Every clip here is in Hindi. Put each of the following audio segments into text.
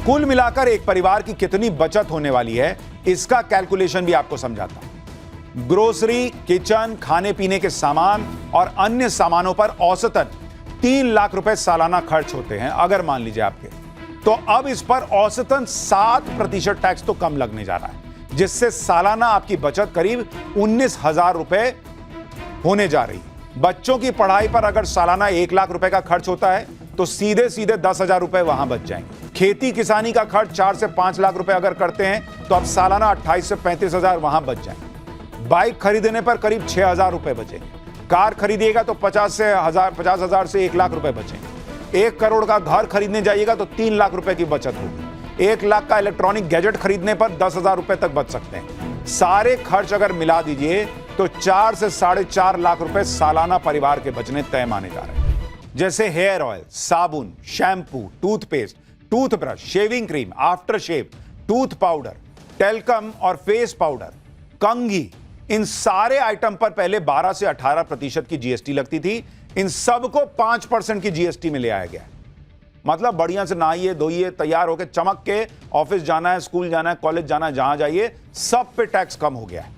कुल मिलाकर एक परिवार की कितनी बचत होने वाली है, इसका कैलकुलेशन भी आपको समझाता हूं। ग्रोसरी, किचन, खाने पीने के सामान और अन्य सामानों पर औसतन 3 लाख रुपए सालाना खर्च होते हैं अगर मान लीजिए आपके, तो अब इस पर औसतन 7% टैक्स तो कम लगने जा रहा है, जिससे सालाना आपकी बचत करीब 19,000 रुपए होने जा रही है। बच्चों की पढ़ाई पर अगर सालाना 1 लाख रुपए का खर्च होता है तो सीधे सीधे 10,000 रुपए वहां बच जाएंगे। खेती किसानी का खर्च 4 से 5 लाख रुपए अगर करते हैं तो अब सालाना 28 से 35,000 वहां बच जाएंगे। बाइक खरीदने पर करीब 6,000 रुपए बचेंगे। कार खरीदिएगा तो 50,000 से 1 लाख रुपए बचेंगे। 1 करोड़ का घर खरीदने जाइएगा तो 3 लाख रुपए की बचत होगी। 1 लाख का इलेक्ट्रॉनिक गैजेट खरीदने पर 10,000 रुपए तक बच सकते हैं। सारे खर्च अगर मिला दीजिए तो 4 से 4.5 लाख रुपए सालाना परिवार के बचने तय माने जा रहे हैं। जैसे हेयर ऑयल, साबुन, shampoo, toothpaste, toothbrush, shaving cream, after shave, tooth powder, talcum और फेस पाउडर, कंघी, इन सारे आइटम पर पहले 12 से 18% की जीएसटी लगती थी। इन सबको 5% की जीएसटी में ले आया गया। मतलब बढ़िया से नहाइए, धोइए, तैयार होकर चमक के ऑफिस जाना है, स्कूल जाना है, कॉलेज जाना है, जहां जाइए सब पे टैक्स कम हो गया है।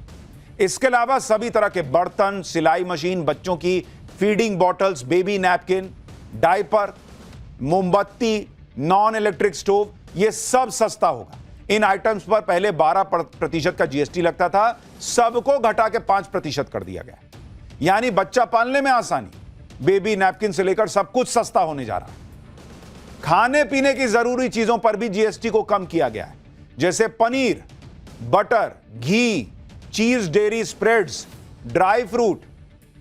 इसके अलावा सभी तरह के बर्तन, सिलाई मशीन, बच्चों की feeding bottles, baby napkin, diaper, मोमबत्ती, नॉन इलेक्ट्रिक स्टोव, ये सब सस्ता होगा। इन आइटम्स पर पहले 12% का जीएसटी लगता था, सबको घटा के 5% कर दिया गया। यानी बच्चा पालने में आसानी, बेबी नैपकिन से लेकर सब कुछ सस्ता होने जा रहा है। खाने पीने की जरूरी चीजों पर भी जीएसटी को कम किया गया है, जैसे पनीर, बटर, घी, चीज, dairy spreads, dry fruit,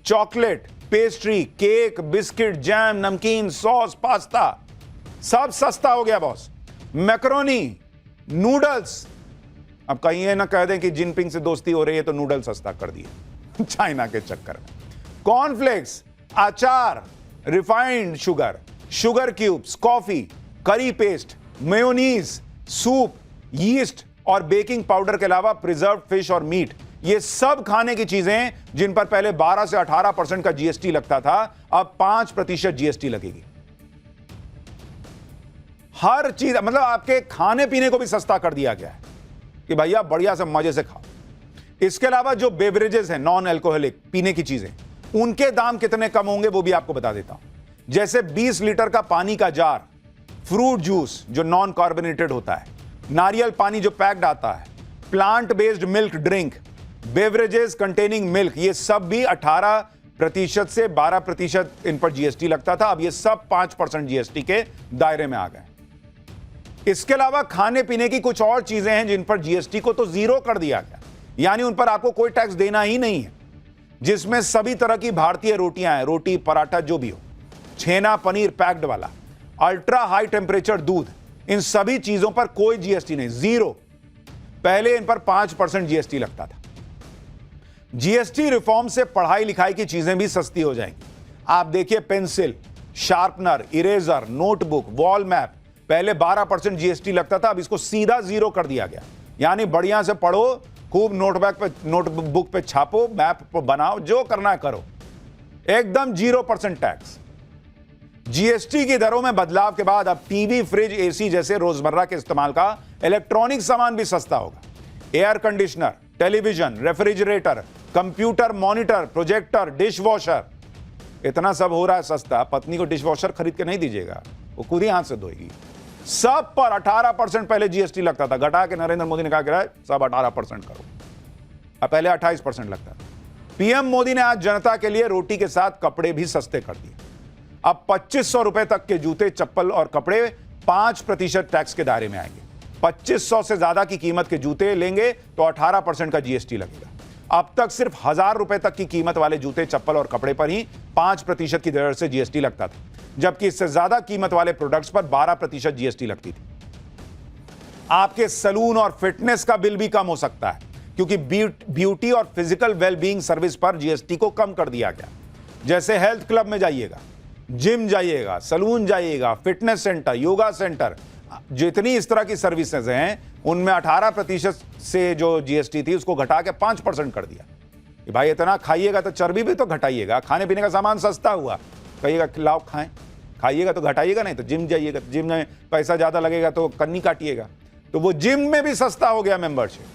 chocolate, pastry, cake, biscuit, jam, नमकीन, सॉस, पास्ता, सब सस्ता हो गया बॉस। मैकरोनी, नूडल्स, अब कहीं ये ना कह दें कि जिनपिंग से दोस्ती हो रही है तो नूडल सस्ता कर दिए चाइना के चक्कर में। कॉर्नफ्लेक्स, अचार, refined sugar, sugar cubes, coffee, करी पेस्ट, मेयोनीज, सूप, यीस्ट और बेकिंग पाउडर के अलावा प्रिजर्व्ड फिश और मीट, ये सब खाने की चीजें जिन पर पहले 12 से 18% का जीएसटी लगता था, अब 5% जीएसटी लगेगी। हर चीज, मतलब आपके खाने पीने को भी सस्ता कर दिया गया है कि भैया बढ़िया से मजे से खाओ। इसके अलावा जो बेवरेजेस हैं, नॉन अल्कोहलिक पीने की चीजें, उनके दाम कितने कम होंगे वो भी आपको बता देता हूं। जैसे 20 लीटर का पानी का जार, फ्रूट जूस जो नॉन कार्बोनेटेड होता है, नारियल पानी जो पैक्ड आता है, plant based milk drink, beverages containing milk, ये सब भी 18% से 12% इन पर जीएसटी लगता था। अब ये सब 5% जीएसटी के दायरे में आ गए। इसके अलावा खाने पीने की कुछ और चीजें हैं जिन पर जीएसटी को तो जीरो कर दिया गया, यानी उन पर आपको कोई टैक्स देना ही नहीं है, जिसमें सभी तरह की भारतीय रोटियां हैं, रोटी, पराठा जो भी हो, छेना, पनीर पैक्ड वाला, अल्ट्रा हाई टेम्परेचर दूध, इन सभी चीजों पर कोई जीएसटी नहीं, जीरो। पहले इन पर 5% जीएसटी लगता था। जीएसटी रिफॉर्म से पढ़ाई लिखाई की चीजें भी सस्ती हो जाएंगी। आप देखिए, pencil, sharpener, eraser, notebook, wall map, पहले 12% जीएसटी लगता था, अब इसको सीधा जीरो कर दिया गया। यानी बढ़िया से पढ़ो, खूब नोटबुक पे छापो, मैप बनाओ, जो करना है करो, एकदम 0% टैक्स। जीएसटी की दरों में बदलाव के बाद अब टीवी, फ्रिज, एसी जैसे रोजमर्रा के इस्तेमाल का इलेक्ट्रॉनिक सामान भी सस्ता होगा। Air conditioner, television, refrigerator, computer monitor, projector, dish washer, इतना सब हो रहा है सस्ता। पत्नी को डिश वॉशर खरीद के नहीं दीजिएगा, वो खुद ही हाथ से धोएगी। सब पर 18% पहले जीएसटी लगता था, घटा के नरेंद्र मोदी ने कहा कि सब 18% करो। अब पहले 28% लगता था। पीएम मोदी ने आज जनता के लिए रोटी के साथ कपड़े भी सस्ते कर दिए। अब 2500 रुपए तक के जूते, चप्पल और कपड़े 5% टैक्स के दायरे में आएंगे। 2500 से ज्यादा की कीमत के जूते लेंगे तो 18% का जीएसटी लगेगा। अब तक सिर्फ 1000 रुपए तक की कीमत वाले जूते, चप्पल और कपड़े पर ही 5% की दर से जीएसटी लगता था, जबकि इससे ज्यादा कीमत वाले प्रोडक्ट्स पर 12% जीएसटी लगती थी। आपके सलून और फिटनेस का बिल भी कम हो सकता है, क्योंकि ब्यूटी और फिजिकल वेलबींग सर्विस पर जीएसटी को कम कर दिया गया। जैसे हेल्थ क्लब में जाइएगा, जिम जाइएगा, सलून जाइएगा, फिटनेस सेंटर, योगा सेंटर, जितनी इस तरह की सर्विसेज हैं, उनमें 18% से जो जीएसटी थी उसको घटा के 5% कर दिया कि भाई इतना खाइएगा तो चर्बी भी तो घटाइएगा, खाने पीने का सामान सस्ता हुआ, कहिएगा लाओ खाएं। खाइएगा तो घटाइएगा, नहीं तो जिम जाइएगा, जिम में पैसा ज्यादा लगेगा तो कन्नी काटिएगा। तो वो जिम में भी सस्ता हो गया मेंबरशिप।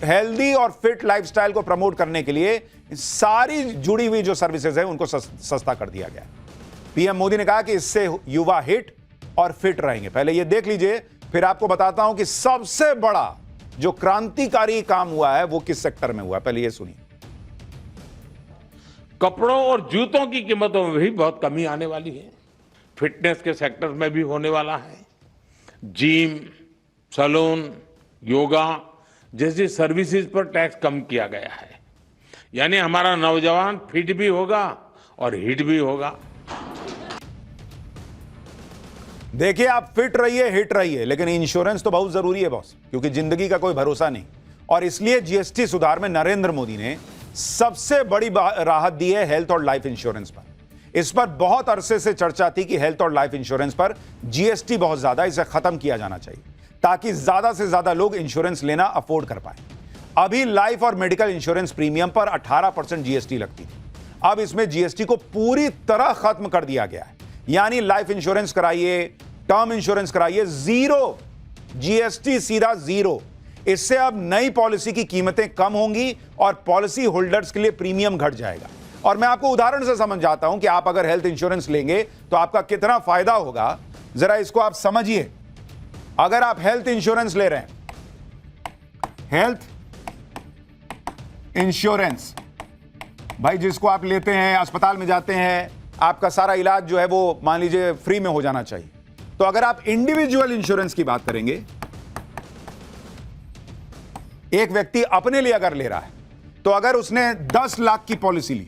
हेल्दी और फिट लाइफस्टाइल को प्रमोट करने के लिए सारी जुड़ी हुई जो सर्विसेज है उनको सस्ता कर दिया गया। पीएम मोदी ने कहा कि इससे युवा हिट और फिट रहेंगे। पहले ये देख लीजिए, फिर आपको बताता हूं कि सबसे बड़ा जो क्रांतिकारी काम हुआ है वो किस सेक्टर में हुआ है। पहले ये सुनिए। कपड़ों और जूतों की कीमतों में भी बहुत कमी आने वाली है। फिटनेस के सेक्टर में भी होने वाला है। जिम, सैलून, योगा जैसी सर्विसेज पर टैक्स कम किया गया है। यानी हमारा नौजवान फिट भी होगा और हिट भी होगा। देखिए, आप फिट रहिए, हिट रहिए, लेकिन इंश्योरेंस तो बहुत जरूरी है बॉस, क्योंकि जिंदगी का कोई भरोसा नहीं। और इसलिए जीएसटी सुधार में नरेंद्र मोदी ने सबसे बड़ी राहत दी है हेल्थ और लाइफ इंश्योरेंस पर। इस पर बहुत अरसे से चर्चा थी कि हेल्थ और लाइफ इंश्योरेंस पर जीएसटी बहुत ज्यादा, इसे खत्म किया जाना चाहिए ताकि ज्यादा से ज्यादा लोग इंश्योरेंस लेना अफोर्ड कर पाए। अभी लाइफ और मेडिकल इंश्योरेंस प्रीमियम पर 18% जीएसटी लगती थी। अब इसमें जीएसटी को पूरी तरह खत्म कर दिया गया है। यानी लाइफ इंश्योरेंस कराइए, टर्म इंश्योरेंस कराइए, जीरो जीएसटी, सीधा जीरो। इससे अब नई पॉलिसी की कीमतें कम होंगी और पॉलिसी होल्डर्स के लिए प्रीमियम घट जाएगा। और मैं आपको उदाहरण से समझाता हूं कि आप अगर हेल्थ इंश्योरेंस लेंगे तो आपका कितना फायदा होगा। जरा इसको आप समझिए। अगर आप हेल्थ इंश्योरेंस ले रहे हैं, हेल्थ इंश्योरेंस भाई जिसको आप लेते हैं, अस्पताल में जाते हैं, आपका सारा इलाज जो है वो मान लीजिए फ्री में हो जाना चाहिए। तो अगर आप इंडिविजुअल इंश्योरेंस की बात करेंगे, एक व्यक्ति अपने लिए अगर ले रहा है, तो अगर उसने 10 लाख की पॉलिसी ली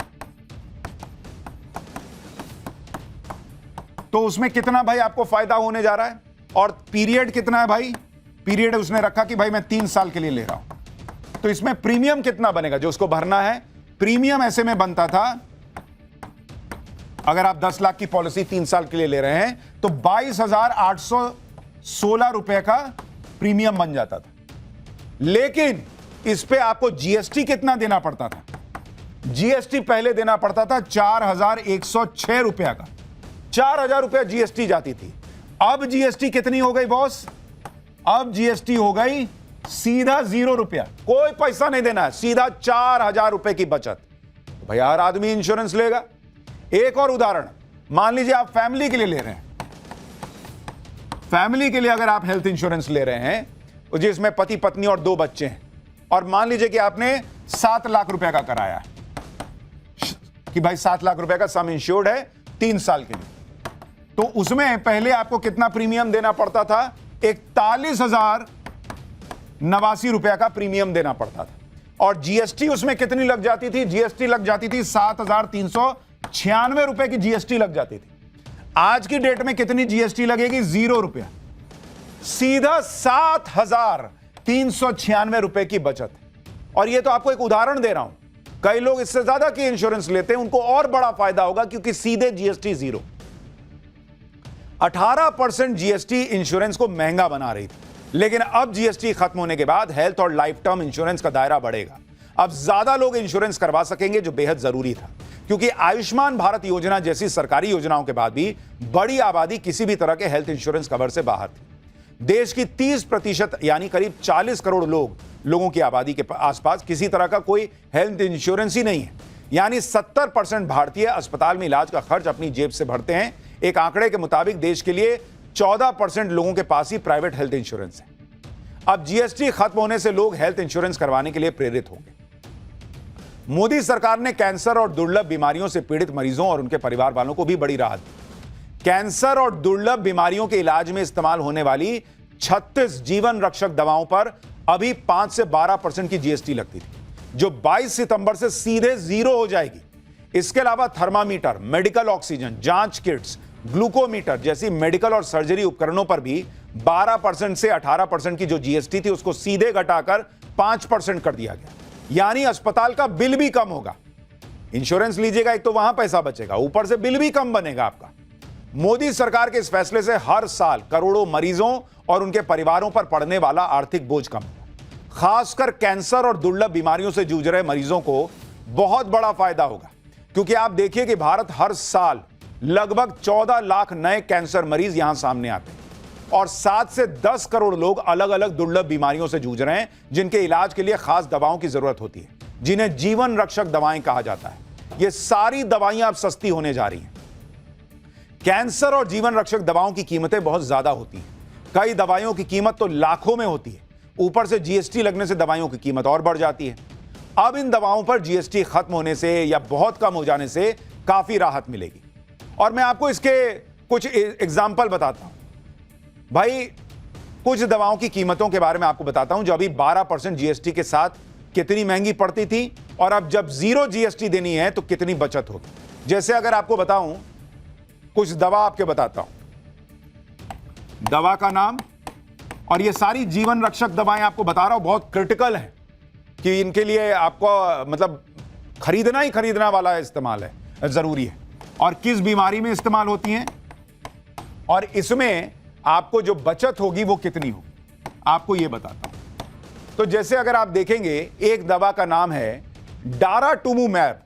तो उसमें कितना भाई आपको फायदा होने जा रहा है। और पीरियड कितना है भाई, पीरियड उसने रखा कि भाई मैं 3 साल के लिए ले रहा हूं। तो इसमें प्रीमियम कितना बनेगा जो उसको भरना है। प्रीमियम ऐसे में बनता था, अगर आप 10 लाख की पॉलिसी 3 साल के लिए ले रहे हैं तो 22,816 रुपए का प्रीमियम बन जाता था। लेकिन इस पे आपको जीएसटी कितना देना पड़ता था। जीएसटी पहले देना पड़ता था 4,106 रुपया का, 4,000 रुपया जीएसटी जाती थी। अब जीएसटी कितनी हो गई बॉस, अब जीएसटी हो गई सीधा 0 रुपया, कोई पैसा नहीं देना है, सीधा 4,000 रुपए की बचत। तो भाई हर आदमी इंश्योरेंस लेगा। एक और उदाहरण, मान लीजिए आप फैमिली के लिए ले रहे हैं, फैमिली के लिए अगर आप हेल्थ इंश्योरेंस ले रहे हैं जिसमें पति पत्नी और 2 बच्चे हैं, और मान लीजिए कि आपने 7 लाख रुपए का कराया है कि भाई 7 लाख रुपए का सम इंश्योर्ड है 3 साल के लिए, तो उसमें पहले आपको कितना प्रीमियम देना पड़ता था, 41,089 रुपया का प्रीमियम देना पड़ता था। और जीएसटी उसमें कितनी लग जाती थी, जीएसटी लग जाती थी 7,396 रुपए की जीएसटी लग जाती थी। आज की डेट में कितनी जीएसटी लगेगी, 0 रुपया, सीधा 7,396 रुपए की बचत। और ये तो आपको एक उदाहरण दे रहा हूं, कई लोग इससे ज्यादा की इंश्योरेंस लेते हैं, उनको और बड़ा फायदा होगा क्योंकि सीधे जीएसटी 0। 18% जीएसटी इंश्योरेंस को महंगा बना रही थी, लेकिन अब जीएसटी खत्म होने के बाद हेल्थ और लाइफ टर्म इंश्योरेंस का दायरा बढ़ेगा। अब ज्यादा लोग इंश्योरेंस करवा सकेंगे, जो बेहद जरूरी था, क्योंकि आयुष्मान भारत योजना जैसी सरकारी योजनाओं के बाद भी बड़ी आबादी किसी भी तरह के हेल्थ इंश्योरेंस कवर से बाहर थी। देश की 30% यानी करीब 40 करोड़ लोगों की आबादी के आसपास किसी तरह का कोई हेल्थ इंश्योरेंस ही नहीं है। यानी 70% भारतीय अस्पताल में इलाज का खर्च अपनी जेब से भरते हैं। एक आंकड़े के मुताबिक देश के लिए 14% लोगों के पास ही प्राइवेट हेल्थ इंश्योरेंस है। अब जीएसटी खत्म होने से लोग हेल्थ इंश्योरेंस करवाने के लिए प्रेरित होंगे। मोदी सरकार ने कैंसर और दुर्लभ बीमारियों से पीड़ित मरीजों और उनके परिवार वालों को भी बड़ी राहत दी। कैंसर और दुर्लभ बीमारियों के इलाज में इस्तेमाल होने वाली 36 जीवन रक्षक दवाओं पर अभी 5 से 12% की जीएसटी लगती थी, जो 22 सितंबर से सीधे 0 हो जाएगी। इसके अलावा थर्मामीटर, मेडिकल ऑक्सीजन, जांच किट्स, ग्लूकोमीटर जैसी मेडिकल और सर्जरी उपकरणों पर भी 12% से 18% की जो जीएसटी थी उसको सीधे घटाकर 5% कर दिया गया। यानी अस्पताल का बिल भी कम होगा। इंश्योरेंस लीजिएगा एक तो वहां पैसा बचेगा, ऊपर से बिल भी कम बनेगा आपका। मोदी सरकार के इस फैसले से हर साल करोड़ों मरीजों और उनके परिवारों पर पड़ने वाला आर्थिक बोझ कम होगा। खासकर कैंसर और दुर्लभ बीमारियों से जूझ रहे मरीजों को बहुत बड़ा फायदा होगा, क्योंकि आप देखिए कि भारत हर साल लगभग 14 लाख नए कैंसर मरीज यहां सामने आते हैं और 7 से 10 करोड़ लोग अलग अलग दुर्लभ बीमारियों से जूझ रहे हैं, जिनके इलाज के लिए खास दवाओं की जरूरत होती है, जिन्हें जीवन रक्षक दवाएं कहा जाता है। ये सारी दवाइयां अब सस्ती होने जा रही हैं। कैंसर और जीवन रक्षक दवाओं की कीमतें बहुत ज्यादा होती हैं। कई दवाइयों की कीमत तो लाखों में होती है। ऊपर से जीएसटी लगने से दवाइयों की कीमत और बढ़ जाती है। अब इन दवाओं पर जीएसटी खत्म होने से या बहुत कम हो जाने से काफी राहत मिलेगी। और मैं आपको इसके कुछ एग्जाम्पल बताता हूं। भाई, कुछ दवाओं की कीमतों के बारे में आपको बताता हूं जो अभी 12% जीएसटी के साथ कितनी महंगी पड़ती थी और अब जब 0 जीएसटी देनी है तो कितनी बचत होगी। जैसे अगर आपको बताऊं, कुछ दवा आपके बताता हूं, दवा का नाम, और ये सारी जीवन रक्षक दवाएं आपको बता रहा हूं, बहुत क्रिटिकल हैं कि इनके लिए आपको मतलब खरीदना ही खरीदना वाला इस्तेमाल है, जरूरी है, और किस बीमारी में इस्तेमाल होती हैं और इसमें आपको जो बचत होगी वो कितनी होगी, आपको ये बताता हूं। तो जैसे अगर आप देखेंगे, एक दवा का नाम है डाराटुमुमैब।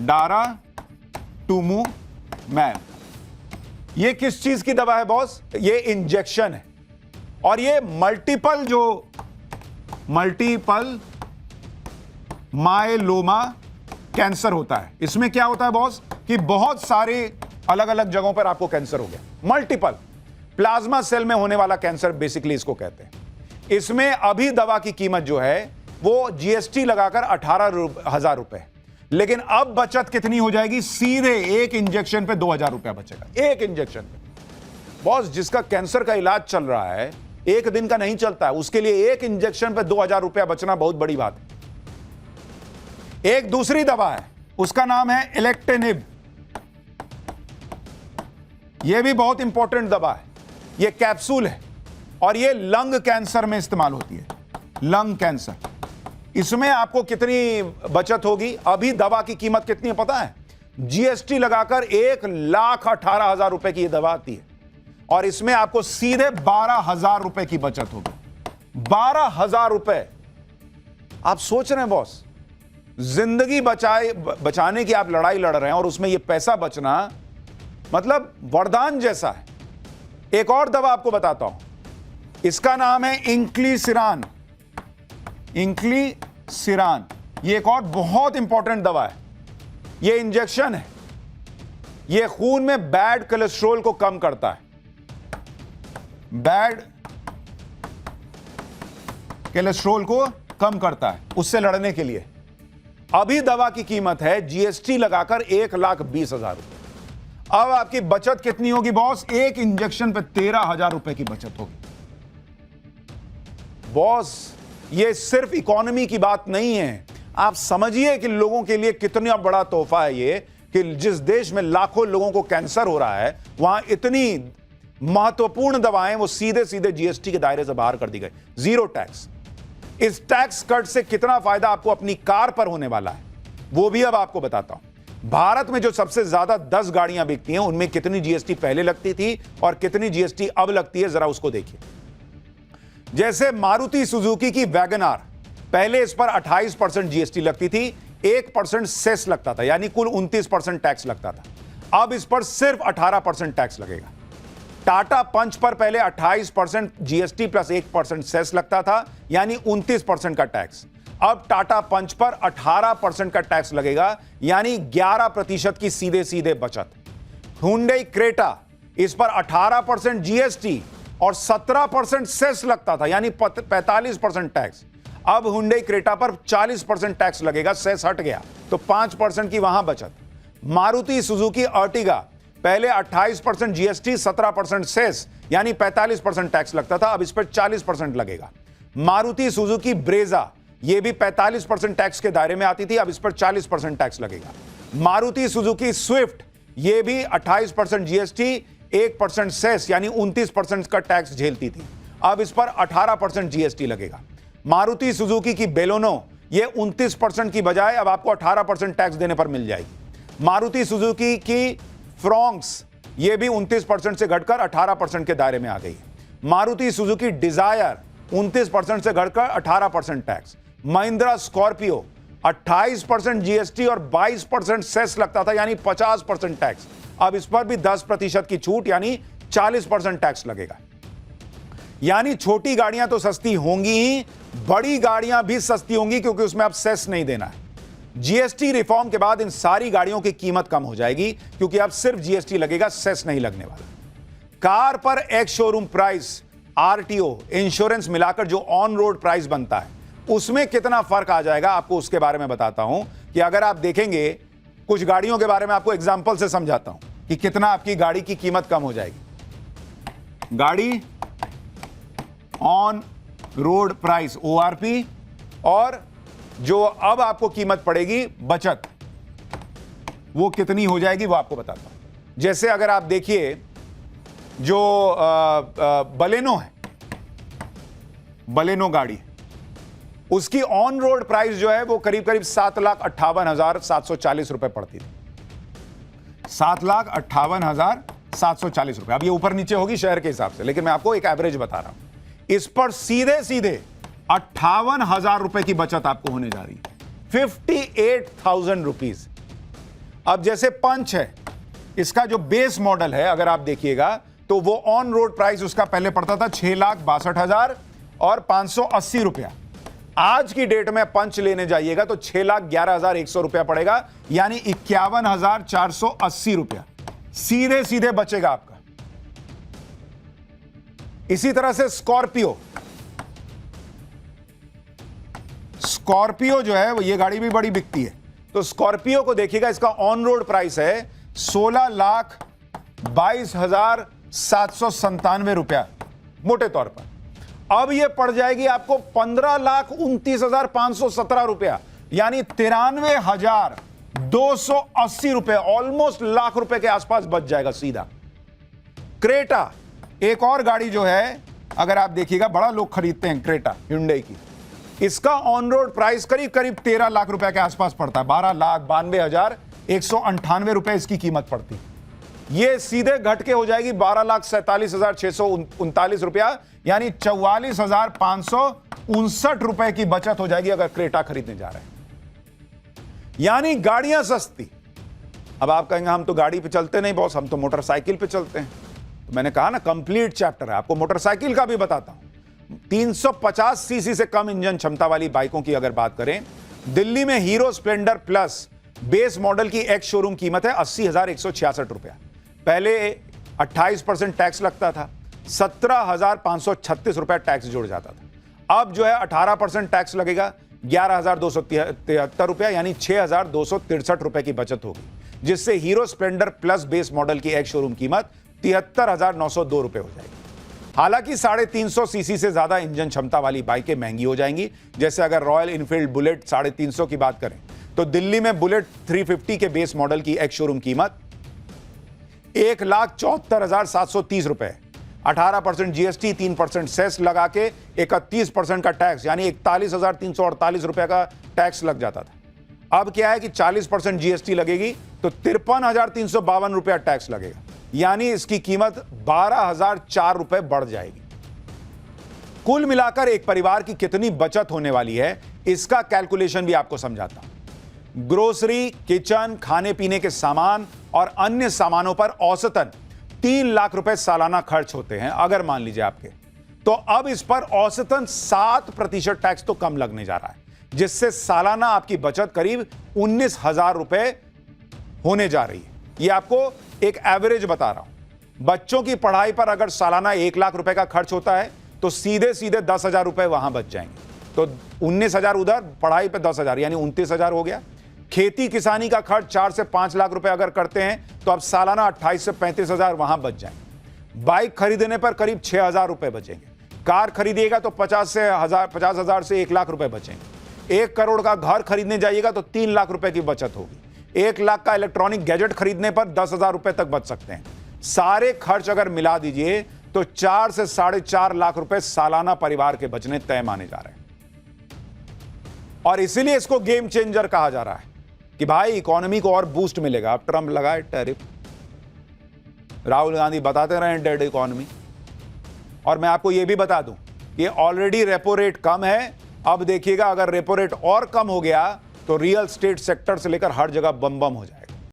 डाराटुमुमैब ये किस चीज की दवा है बॉस? ये इंजेक्शन है और ये मल्टीपल मायलोमा कैंसर होता है। इसमें क्या होता है बॉस कि बहुत सारे अलग अलग जगहों पर आपको कैंसर हो गया। मल्टीपल प्लाज्मा सेल में होने वाला कैंसर बेसिकली इसको कहते हैं। इसमें अभी दवा की कीमत जो है वो जीएसटी लगाकर 18,000 रुपए, लेकिन अब बचत कितनी हो जाएगी? सीधे एक इंजेक्शन पे 2,000 रुपया बचेगा। एक इंजेक्शन पे बॉस, जिसका कैंसर का इलाज चल रहा है, एक दिन का नहीं चलता है, उसके लिए एक इंजेक्शन पे 2,000 रुपया बचना बहुत बड़ी बात है। एक दूसरी दवा है, उसका नाम है इलेक्टेनिब। यह भी बहुत इंपॉर्टेंट दवा है। यह कैप्सूल है और यह लंग कैंसर में इस्तेमाल होती है। लंग कैंसर, इसमें आपको कितनी बचत होगी? अभी दवा की कीमत कितनी है पता है? जीएसटी लगाकर 1,18,000 रुपए की यह दवा आती है और इसमें आपको सीधे 12,000 रुपए की बचत होगी। 12,000 रुपए। आप सोच रहे हैं बॉस, जिंदगी बचाने की आप लड़ाई लड़ रहे हैं और उसमें यह पैसा बचना मतलब वरदान जैसा है। एक और दवा आपको बताता हूं, इसका नाम है इंक्लिसिरान। इंक्लिसिरान ये एक और बहुत इंपॉर्टेंट दवा है। ये इंजेक्शन है। ये खून में बैड कोलेस्ट्रॉल को कम करता है। बैड कोलेस्ट्रॉल को कम करता है, उससे लड़ने के लिए। अभी दवा की कीमत है जीएसटी लगाकर 1,20,000 रुपए। अब आपकी बचत कितनी होगी बॉस? एक इंजेक्शन पे 13,000 रुपए की बचत होगी। बॉस, ये सिर्फ इकोनॉमी की बात नहीं है। आप समझिए कि लोगों के लिए कितना बड़ा तोहफा है ये कि जिस देश में लाखों लोगों को कैंसर हो रहा है, वहां इतनी महत्वपूर्ण दवाएं वो सीधे सीधे जीएसटी के दायरे से बाहर कर दी गई। 0 टैक्स। इस टैक्स कट से कितना फायदा आपको अपनी कार पर होने वाला है वो भी अब आपको बताता हूं। भारत में जो सबसे ज्यादा 10 गाड़ियां बिकती हैं, उनमें कितनी जीएसटी पहले लगती थी और कितनी जीएसटी अब लगती है, जरा उसको देखिए। जैसे मारुति सुजुकी की वैगन आर, पहले इस पर 28% जीएसटी लगती थी, 1% सेस लगता था, यानी कुल 29% टैक्स लगता था। अब इस पर सिर्फ 18% टैक्स लगेगा। टाटा पंच पर पहले 28% जीएसटी प्लस 1% सेस लगता था, यानी 29% का टैक्स। अब टाटा पंच पर 18% का टैक्स लगेगा, यानी 11% की सीधे सीधे बचत। हुंडई क्रेटा, इस पर 18% जीएसटी और 17% सेस लगता था, यानी 45% टैक्स। अब हुंडई क्रेटा पर 40% टैक्स लगेगा, सेस हट गया, तो 5% की वहां बचत। मारुति सुजुकी अर्टिगा, पहले 28% जीएसटी 17% सेस, यानी 45% टैक्स लगता था, अब इस पर 40% लगेगा। मारुति सुजुकी ब्रेजा, यह भी 45% टैक्स के दायरे में आती थी, अब इस पर 40% टैक्स लगेगा। मारुति सुजुकी स्विफ्ट, यह भी 28% जीएसटी 1% सेस, यानी 29% का टैक्स झेलती थी, अब इस पर 18% जीएसटी लगेगा। मारुति सुजुकी की बेलोनो, यह 29% की बजाय अब आपको 18% टैक्स देने पर मिल जाएगी। मारुति सुजुकी की फ्रॉन्क्स, यह भी 29% से घटकर 18% के दायरे में आ गई। मारुति सुजुकी डिजायर 29% से घटकर 18% टैक्स। महिंद्रा स्कॉर्पियो 28% जीएसटी और 22% सेस लगता था, यानी 50% टैक्स। अब इस पर भी 10% की छूट, यानी 40% टैक्स लगेगा। यानी छोटी गाड़ियां तो सस्ती होंगी ही, बड़ी गाड़ियां भी सस्ती होंगी, क्योंकि उसमें अब सेस नहीं देना है। जीएसटी रिफॉर्म के बाद इन सारी गाड़ियों की कीमत कम हो जाएगी, क्योंकि अब सिर्फ जीएसटी लगेगा, सेस नहीं लगने वाला। कार पर ex showroom price, RTO, insurance मिलाकर जो ऑन रोड प्राइस बनता है, उसमें कितना फर्क आ जाएगा, आपको उसके बारे में बताता हूं। कि अगर आप देखेंगे, कुछ गाड़ियों के बारे में आपको एग्जांपल से समझाता हूं कि कितना आपकी गाड़ी की कीमत कम हो जाएगी। गाड़ी ऑन रोड प्राइस, ओआरपी, और जो अब आपको कीमत पड़ेगी बचत, वो कितनी हो जाएगी, वो आपको बताता हूं। जैसे अगर आप देखिए, जो बलेनो है, बलेनो गाड़ी, उसकी ऑन रोड प्राइस जो है वो करीब करीब 7,58,740 रुपए पड़ती थी। 7,58,740 रुपए। अब ये ऊपर नीचे होगी शहर के हिसाब से, लेकिन मैं आपको एक एवरेज बता रहा हूं। इस पर सीधे सीधे 58,000 रुपए की बचत आपको होने जा रही है, 58,000 रुपीज। अब जैसे पंच है, इसका जो बेस मॉडल है, अगर आप देखिएगा तो वो ऑन रोड प्राइस उसका पहले पड़ता था 6,62,000 और 580 रुपया। आज की डेट में पंच लेने जाइएगा तो 6,11,100 रुपया पड़ेगा, यानी 51,480 रुपया सीधे सीधे बचेगा आपका। इसी तरह से स्कॉर्पियो जो है, वो ये गाड़ी भी बड़ी बिकती है, तो स्कॉर्पियो को देखिएगा, इसका ऑन रोड प्राइस है 16,22,797 रुपया मोटे तौर पर। अब ये पड़ जाएगी आपको 15,29,517 रुपया, यानी 93,280 रुपए, ऑलमोस्ट लाख रुपए के आसपास बच जाएगा सीधा। क्रेटा, एक और गाड़ी जो है, अगर आप देखिएगा, बड़ा लोग खरीदते हैं क्रेटा, hyundai की। इसका ऑन रोड प्राइस करीब करीब 13 लाख रुपए के आसपास पड़ता है, 12,92,198 रुपए इसकी कीमत पड़ती है। ये सीधे घट के हो जाएगी 12,47,639 रुपया, यानी 44,559 रुपए की बचत हो जाएगी अगर क्रेटा खरीदने जा रहे हैं। यानी गाड़ियां सस्ती। अब आप कहेंगे हम तो गाड़ी पे चलते नहीं बॉस, हम तो मोटरसाइकिल पे चलते हैं। तो मैंने कहा ना, कंप्लीट चैप्टर है, आपको मोटरसाइकिल का भी बताता हूं। 350 सीसी से कम इंजन क्षमता वाली बाइकों की अगर बात करें, दिल्ली में hero Splendor plus base model की एक्स शोरूम कीमत है 80,166 रुपया। पहले 28% टैक्स लगता था, 17,536 रुपया टैक्स जुड़ जाता था। अब जो है 18% टैक्स लगेगा, 11,273 रुपया, यानी 6,263 रुपए की बचत होगी, जिससे hero Splendor plus base model की एक्स शोरूम कीमत 73,902 रुपए हो जाएगी। हालांकि 350 सीसी से ज्यादा इंजन क्षमता वाली बाइकें महंगी हो जाएंगी। जैसे अगर रॉयल इनफील्ड बुलेट 350 की बात करें, तो दिल्ली में बुलेट 350 के बेस मॉडल की एक्स शोरूम कीमत 1,74,730 रुपए, 18% जीएसटी, 3% सेस लगा के 31% का टैक्स, यानी 41,348 रुपए का टैक्स लग जाता था। अब क्या है कि 40% जीएसटी लगेगी तो 53,352 रुपया टैक्स लगेगा, यानी इसकी कीमत 12,004 रुपए बढ़ जाएगी। कुल मिलाकर एक परिवार की कितनी बचत होने वाली है, इसका कैलकुलेशन भी आपको समझाता हूं। ग्रोसरी, किचन, खाने पीने के सामान और अन्य सामानों पर औसतन 3 लाख रुपए सालाना खर्च होते हैं अगर मान लीजिए आपके, तो अब इस पर औसतन 7% टैक्स तो कम लगने जा रहा है, जिससे सालाना आपकी बचत करीब 19,000 रुपए होने जा रही है। यह आपको एक एवरेज बता रहा हूं। बच्चों की पढ़ाई पर अगर सालाना 1 लाख रुपए का खर्च होता है तो सीधे सीधे 10,000 रुपए वहां बच जाएंगे, तो 19,000 उधर, पढ़ाई पे 10,000, यानी 29,000 हो गया। खेती किसानी का खर्च 4 से 5 लाख रुपए अगर करते हैं तो अब सालाना 28 से 35,000 वहां बच जाएंगे। बाइक खरीदने पर करीब 6,000 रुपए बचेंगे। कार खरीदिएगा तो 50,000 से 1 लाख रुपए बचेंगे। 1 करोड़ का घर खरीदने जाइएगा तो 3 लाख रुपए की बचत होगी। 1 लाख का इलेक्ट्रॉनिक गैजेट खरीदने पर 10,000 रुपए तक बच सकते हैं। सारे खर्च अगर मिला दीजिए तो 4 से 4.5 लाख रुपए सालाना परिवार के बचने तय माने जा रहे हैं। और इसीलिए इसको गेम चेंजर कहा जा रहा है कि भाई इकोनॉमी को और बूस्ट मिलेगा। अब ट्रंप लगाए टैरिफ, राहुल गांधी बताते रहे डेड इकोनॉमी। और मैं आपको यह भी बता दूं कि ऑलरेडी रेपो रेट कम है। अब देखिएगा, अगर रेपो रेट और कम हो गया तो रियल स्टेट सेक्टर से लेकर हर जगह बम बम हो जाए।